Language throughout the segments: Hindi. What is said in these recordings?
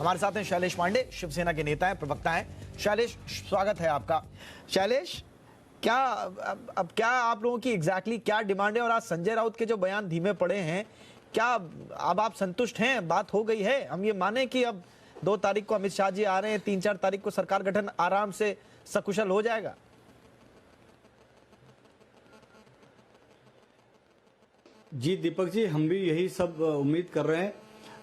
हमारे साथ हैं शैलेश पांडे, शिवसेना के नेता हैं, प्रवक्ता हैं। शैलेश, स्वागत है आपका। शैलेश, क्या अब क्या आप लोगों की एग्जैक्टली क्या डिमांड है? और आज संजय राउत के जो बयान धीमे पड़े हैं, क्या अब आप संतुष्ट हैं? बात हो गई है? हम ये माने कि अब 2 तारीख को अमित शाह जी आ रहे हैं, 3-4 तारीख को सरकार गठन आराम से सकुशल हो जाएगा? जी दीपक जी, हम भी यही सब उम्मीद कर रहे हैं।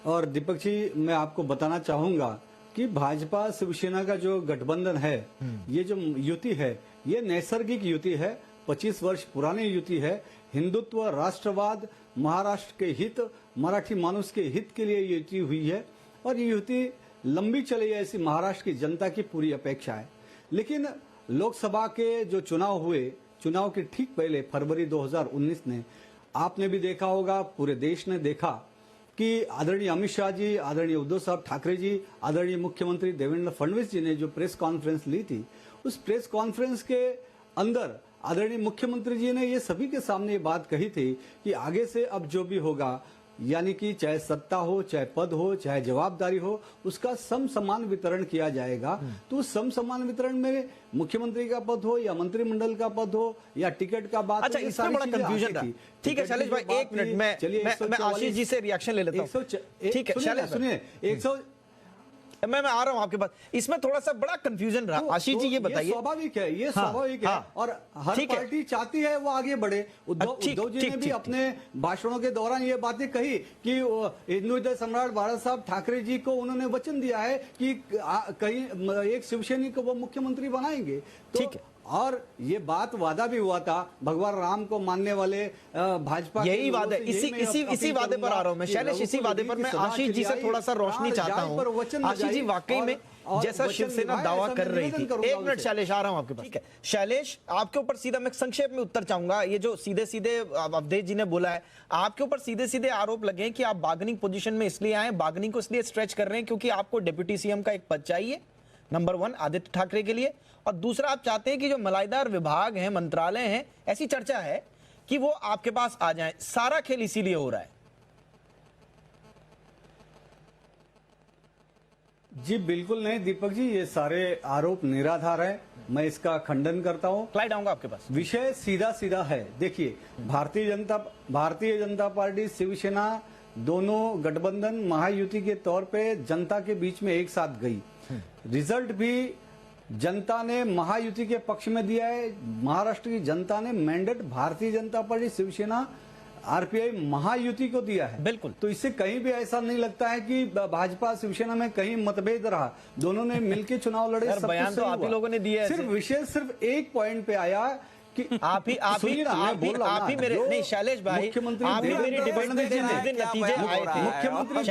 और दीपक जी, मैं आपको बताना चाहूंगा कि भाजपा शिवसेना का जो गठबंधन है, ये जो युति है, ये नैसर्गिक युति है, 25 वर्ष पुरानी युति है। हिंदुत्व, राष्ट्रवाद, महाराष्ट्र के हित, मराठी मानुष के हित के लिए ये युति हुई है और ये युति लंबी चली है, ऐसी महाराष्ट्र की जनता की पूरी अपेक्षा है। लेकिन लोकसभा के जो चुनाव हुए, चुनाव के ठीक पहले फरवरी 2019 ने, आपने भी देखा होगा, पूरे देश ने देखा कि आदरणीय अमित शाह जी, आदरणीय उद्धव साहब ठाकरे जी, आदरणीय मुख्यमंत्री देवेंद्र फडणवीस जी ने जो प्रेस कॉन्फ्रेंस ली थी, उस प्रेस कॉन्फ्रेंस के अंदर आदरणीय मुख्यमंत्री जी ने ये सभी के सामने ये बात कही थी कि आगे से अब जो भी होगा, यानी कि चाहे सत्ता हो, चाहे पद हो, चाहे जवाबदारी हो, उसका सम समान वितरण किया जाएगा। तो उस सम समान वितरण में मुख्यमंत्री का पद हो या मंत्रिमंडल का पद हो या टिकट का बात, अच्छा, इसमें बड़ा कंफ्यूजन रहा। ठीक है शैलेश भाई, 1 मिनट मैं आशीष जी से रिएक्शन ले लेता हूं। ठीक है शैलेश, सुनिए, मैं आ रहा हूं आपके पास। इसमें थोड़ा सा बड़ा कंफ्यूजन रहा। आशीष जी ये बताइए। स्वाभाविक है, ये स्वाभाविक है और हर पार्टी चाहती है वो आगे बढ़े। उद्धव जी ने भी अपने भाषणों के दौरान ये बातें कही कि हिंदू हृदय सम्राट बाला साहब ठाकरे जी को उन्होंने वचन दिया है कि कहीं एक शिवसेना को वो मुख्यमंत्री बनाएंगे। ठीक है, और ये बात वादा भी हुआ था, भगवान राम को मानने वाले भाजपा, यही वादे, इसी वादे पर आ रहा हूं मैं शैलेश। इसी वादे पर मैं आशीष जी से थोड़ा सा रोशनी चाहता हूं। आशीष जी, वाकई में जैसा शिवसेना दावा कर रही थी, 1 मिनट शैलेश, आ रहा हूं आपके पास। ठीक है शैलेश, आपके ऊपर सीधा मैं संक्षेप में उत्तर चाहूंगा। ये जो सीधे सीधे अवधेश जी ने बोला है, आपके ऊपर सीधे सीधे आरोप लगे कि आप बार्गेनिंग पोजीशन में इसलिए आए, बार्गेनिंग को इसलिए स्ट्रेच कर रहे हैं क्योंकि आपको डिप्टी सीएम का एक पद चाहिए, नंबर 1 आदित्य ठाकरे के लिए, और दूसरा आप चाहते हैं कि जो मलाईदार विभाग हैं, मंत्रालय हैं, ऐसी चर्चा है कि वो आपके पास आ जाएं। सारा खेल इसीलिए हो रहा है। जी बिल्कुल नहीं दीपक जी, ये सारे आरोप निराधार है, मैं इसका खंडन करता हूं। स्लाइड आऊंगा आपके पास। विषय सीधा सीधा है। देखिए, भारतीय जनता पार्टी, शिवसेना दोनों गठबंधन महायुति के तौर पे जनता के बीच में एक साथ गई। रिजल्ट भी जनता ने महायुति के पक्ष में दिया है। महाराष्ट्र की जनता ने mandate Bharatiya Janata party, Shiv Sena, RPI Mahayuti को दिया है। बिल्कुल। तो इससे कहीं भी ऐसा नहीं लगता है कि भाजपा शिवसेना में कहीं मतभेद रहा। दोनों ने मिलकर चुनाव लड़े। सब बयान तो आप ही लोगों ने दिया है। सिर्फ विषय सिर्फ एक पॉइंट पे आया कि आप ही मेरे, नहीं शैलेश भाई, आप ही मेरी डिबेट में जिस दिन नतीजे आए थे, मुख्यमंत्री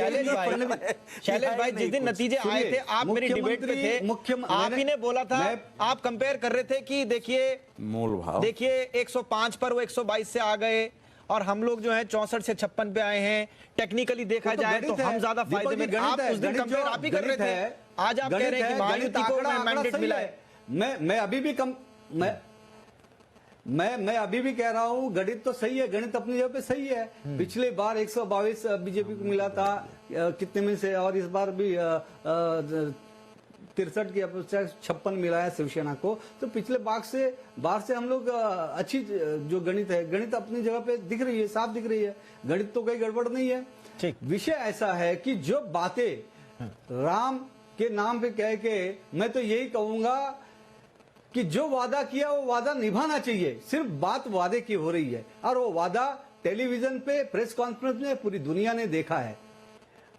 शैलेश भाई जिस दिन नतीजे आए थे, आप मेरी डिबेट में थे, आप ही ने बोला था, आप कंपेयर कर रहे थे कि देखिए मूल भाव, देखिए 105 पर वो 122 से आ गए और हम लोग जो है 64 से 56 पे आए हैं। टेक्निकली देखा जाए तो हम ज्यादा फायदे में। आप उस दिन कंपेयर आप ही कर रहे थे, आज आप कह रहे हैं कि महायुति को मैंडेट मिला है। मैं अभी भी मैं अभी भी कह रहा हूँ, गणित तो सही है, गणित अपनी जगह पे सही है। पिछले बार 122 बीजेपी को मिला था कितने में से, और इस बार भी 63 की अपेक्षा 56 मिला है शिवसेना को। तो पिछले बार से हम लोग अच्छी जो गणित है, गणित अपनी जगह पे दिख रही है, साफ दिख रही है, गणित तो कोई गड़बड़ नहीं है। ठीक, विषय ऐसा है कि जो बातें राम के नाम पे कह के, मैं तो यही कहूंगा कि जो वादा किया वो वादा निभाना चाहिए। सिर्फ बात वादे की हो रही है और वो वादा टेलीविजन पे, प्रेस कॉन्फ्रेंस में पूरी दुनिया ने देखा है।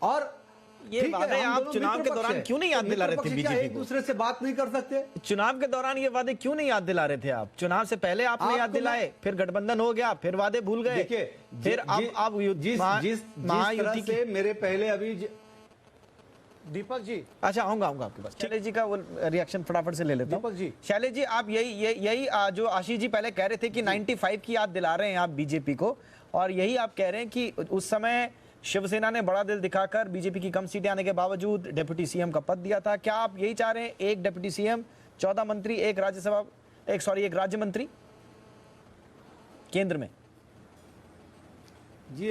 और ये वादे आप चुनाव के दौरान क्यों नहीं याद दिला रहे थे बीजेपी को? एक दूसरे से बात नहीं कर सकते? चुनाव के दौरान ये वादे क्यों नहीं याद दिला रहे थे आप? चुनाव से पहले आपने याद दिलाए, फिर गठबंधन हो गया, फिर वादे भूल गए। देखिए, फिर अब जिस महायुति से मेरे पहले अभी दीपक जी, अच्छा आऊंगा आपके पास। शैलेश जी का वो रिएक्शन फटाफट से ले लेता हूं। दीपक जी, शैलेश जी, आप यही जो आशीष जी पहले कह रहे थे कि 95 की याद दिला रहे हैं आप बीजेपी को, और यही आप कह रहे हैं कि उस समय शिवसेना ने बड़ा दिल दिखाकर बीजेपी की कम सीटें आने के बावजूद डिप्टी सीएम का पद दिया था। क्या आप यही चाह रहे हैं, एक डिप्टी सीएम, 14 मंत्री, एक एक राज्य मंत्री केंद्र में? जी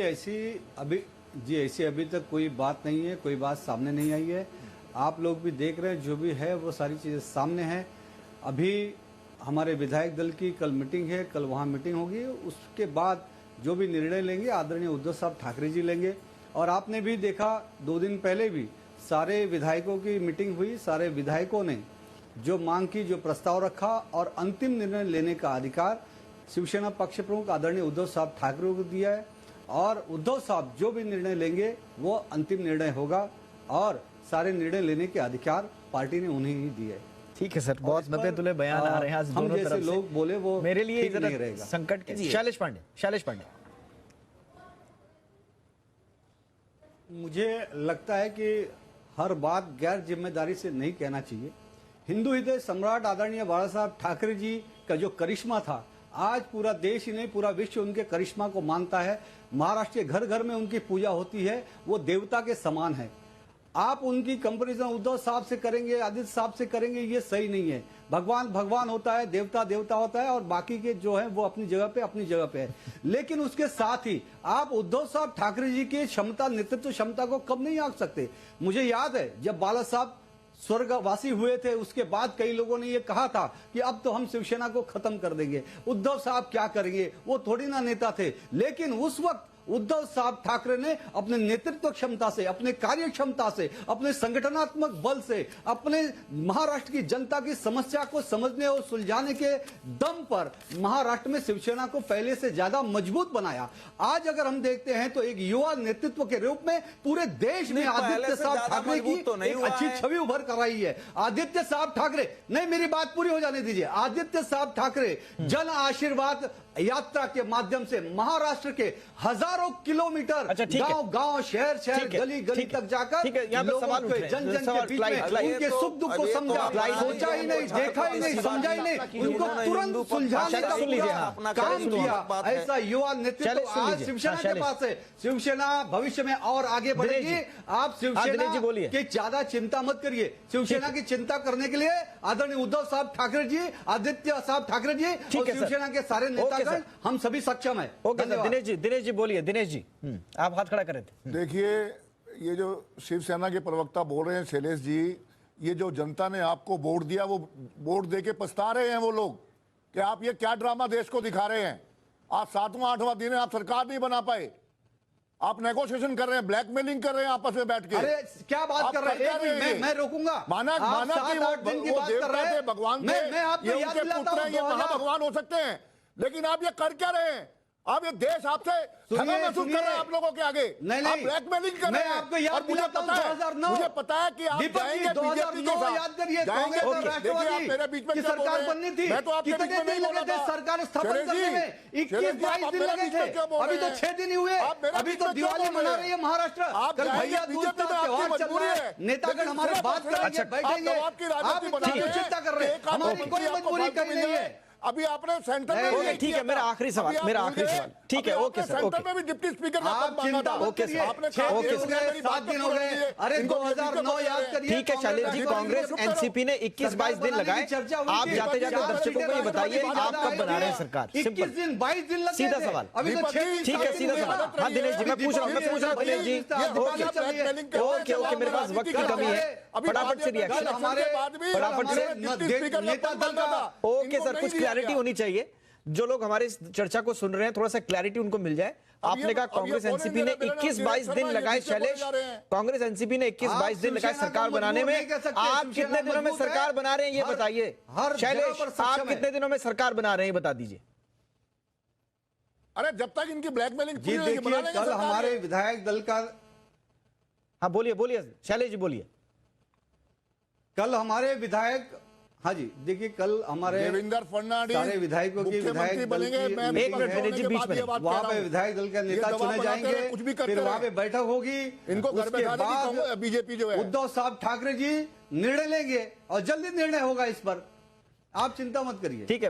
ऐसी अभी तक कोई बात नहीं है, कोई बात सामने नहीं आई है। आप लोग भी देख रहे हैं, जो भी है वो सारी चीजें सामने हैं। अभी हमारे विधायक दल की कल मीटिंग है, कल वहाँ मीटिंग होगी, उसके बाद जो भी निर्णय लेंगे आदरणीय उद्धव साहब ठाकरे जी लेंगे। और आपने भी देखा 2 दिन पहले भी सारे विधायकों की मीटिंग हुई, सारे विधायकों ने जो मांग की, जो प्रस्ताव रखा और अंतिम निर्णय लेने का अधिकार शिवसेना पक्ष प्रमुख आदरणीय उद्धव साहब ठाकरे को दिया है। और उद्धव साहब जो भी निर्णय लेंगे वो अंतिम निर्णय होगा और सारे निर्णय लेने के अधिकार पार्टी ने उन्हें ही दिए। ठीक है सर, बहुत नपे तुले बयान आ रहे हैं आज हम दोनों जैसे तरफ से। लोग बोले वो मेरे लिए ठीक नहीं जरा रहेगा। संकट के शैलेश पांडे मुझे लगता है कि हर बात गैर जिम्मेदारी से नहीं कहना चाहिए। हिंदू हृदय सम्राट आदरणीय बाला साहब ठाकरे जी का जो करिश्मा था, आज पूरा देश ही नहीं पूरा विश्व उनके करिश्मा को मानता है। महाराष्ट्र के घर घर में उनकी पूजा होती है, वो देवता के समान है। आप उनकी कंपैरिजन उद्धव साहब से करेंगे, आदित्य साहब से करेंगे, ये सही नहीं है। भगवान भगवान होता है, देवता देवता होता है, और बाकी के जो है वो अपनी जगह पे है। लेकिन उसके साथ ही आप उद्धव साहब ठाकरे जी की क्षमता, नेतृत्व क्षमता को कम नहीं आंक सकते। मुझे याद है जब बाला साहब स्वर्गवासी हुए थे, उसके बाद कई लोगों ने ये कहा था कि अब तो हम शिवसेना को खत्म कर देंगे, उद्धव साहब क्या करेंगे, वो थोड़ी ना नेता थे। लेकिन उस वक्त उद्धव साहब ठाकरे ने अपने नेतृत्व क्षमता से, अपने कार्य क्षमता से, अपने संगठनात्मक बल से, अपने महाराष्ट्र की जनता की समस्या को समझने और सुलझाने के दम पर महाराष्ट्र में शिवसेना को पहले से ज्यादा मजबूत बनाया। आज अगर हम देखते हैं तो एक युवा नेतृत्व के रूप में पूरे देश में आदित्य साहब ठाकरे की एक अच्छी छवि उभर कर रही है। आदित्य साहब ठाकरे, नहीं मेरी बात पूरी हो जाने दीजिए। आदित्य साहब ठाकरे जन आशीर्वाद यात्रा के माध्यम से महाराष्ट्र के हजारों किलोमीटर गांव गांव, शहर शहर, गली गली तक जाकर लोगों के जन जन के बीच में उनके सुख दुख को समझा, सोचा ही नहीं, देखा ही नहीं, समझा ही नहीं, उनको तुरंत सुलझाने का काम किया। ऐसा युवा नेतृत्व आज शिवसेना के पास है। शिवसेना भविष्य में और आगे बढ़ेगी। आप शिवसेना की ज्यादा चिंता मत करिए। शिवसेना की चिंता करने के लिए आदरणीय उद्धव साहब ठाकरे जी, आदित्य साहब ठाकरे जी और शिवसेना के सारे नेता हम सभी सक्षम है। ओके सर, दिनेश जी बोलिए। दिनेश जी आप हाथ खड़ा कर रहे थे। देखिए, ये जो शिवसेना के प्रवक्ता बोल रहे हैं शैलेश जी, ये जो जनता ने आपको वोट दिया, वो वोट देके पछता रहे हैं वो लोग कि आप ये क्या ड्रामा देश को दिखा रहे हैं। आज 7वां 8वां दिन है, आप सरकार नहीं बना पाए, आप नेगोशिएशन कर रहे हैं, ब्लैकमेलिंग कर रहे हैं आपस में बैठ के। अरे क्या बात कर रहे हैं? मैं रोकूंगा। माना कि वो देवता थे, भगवान थे, ये उनके पुत्र हैं, ये महाभगवान हो सकते हैं, लेकिन आप ये कर क्या रहे हैं? आप ये देश आपसे महसूस कर रहे हैं आप लोगों के आगे। आप ब्लैकमेलिंग कर रहे हैं। आपको याद दिलाता हूं 2009, मुझे पता है कि आप जाएंगे बीजेपी के साथ, याद करिए, जाएंगे। देखिए आप मेरे बीच में सरकार बननी थी, मैं तो आपके बीच में नहीं बोल रहा था। सरकार स्थापन करने में 21-22 दिन लगे थे, अभी तो 6 दिन ही हुए। अभी तो दिवाली मना रही है महाराष्ट्र। कल भैया दूज का त्योहार चल रहा है, नेतागण हमारे बात करेंगे, बैठेंगे। आप क्यों चिंता कर रहे हैं? हमारी कोई मजबूरी करी नहीं है। अभी आपने सेंटर में, ठीक है, मेरा आखिरी सवाल, ठीक है, ओके सर, सेंटर में भी डिप्टी स्पीकर का पद मांगा था। ओके सर, आपने 7 दिन हो गए। अरे 2009 याद करिए। ठीक है शैलेश जी, कांग्रेस एनसीपी ने 21-22 दिन लगाए। आप जाते जाते दर्शकों को ये बताइए आप कब बना रहे हैं सरकार? 21 दिन 22 दिन लगे। सीधा सवाल। अभी तो 6 दिन। ठीक है, सीधा सवाल। हाँ दिनेश जी, मैं पूछ रहा हूँ दिनेश जी। ओके, मेरे पास वक्त की कमी है, फटाफट से रिएक्शन। फटाफट से नेता दल का। ओके सर, कुछ क्लैरिटी होनी चाहिए। जो लोग हमारे इस चर्चा को सुन रहे हैं, थोड़ा सा क्लैरिटी उनको मिल जाए। आपने कहा कांग्रेस एनसीपी ने 21-22 दिन लगाए। शैलेश, कांग्रेस एनसीपी ने 21-22 दिन लगाए सरकार बनाने में। आप कितने दिनों में सरकार बना रहे हैं ये बताइए। शैलेश, आप कितने दिनों में सरकार बना रहे हैं बता दीजिए। अरे जब तक इनकी ब्लैकमेलिंग जी देखिए, कल हमारे विधायक दल का, हाँ बोलिए शैलेश जी बोलिए। कल हमारे विधायक, हाँ जी देखिए, कल हमारे देवेंद्र फडणवीस सारे विधायकों की विधायक बनेंगे। वहाँ पे विधायक दल के नेता चुने जाएंगे, कुछ भी फिर वहाँ पे बैठक होगी। इनको घर बैठा बीजेपी जो है, उद्धव साहब ठाकरे जी निर्णय लेंगे और जल्दी निर्णय होगा इस पर, आप चिंता मत करिए। ठीक है।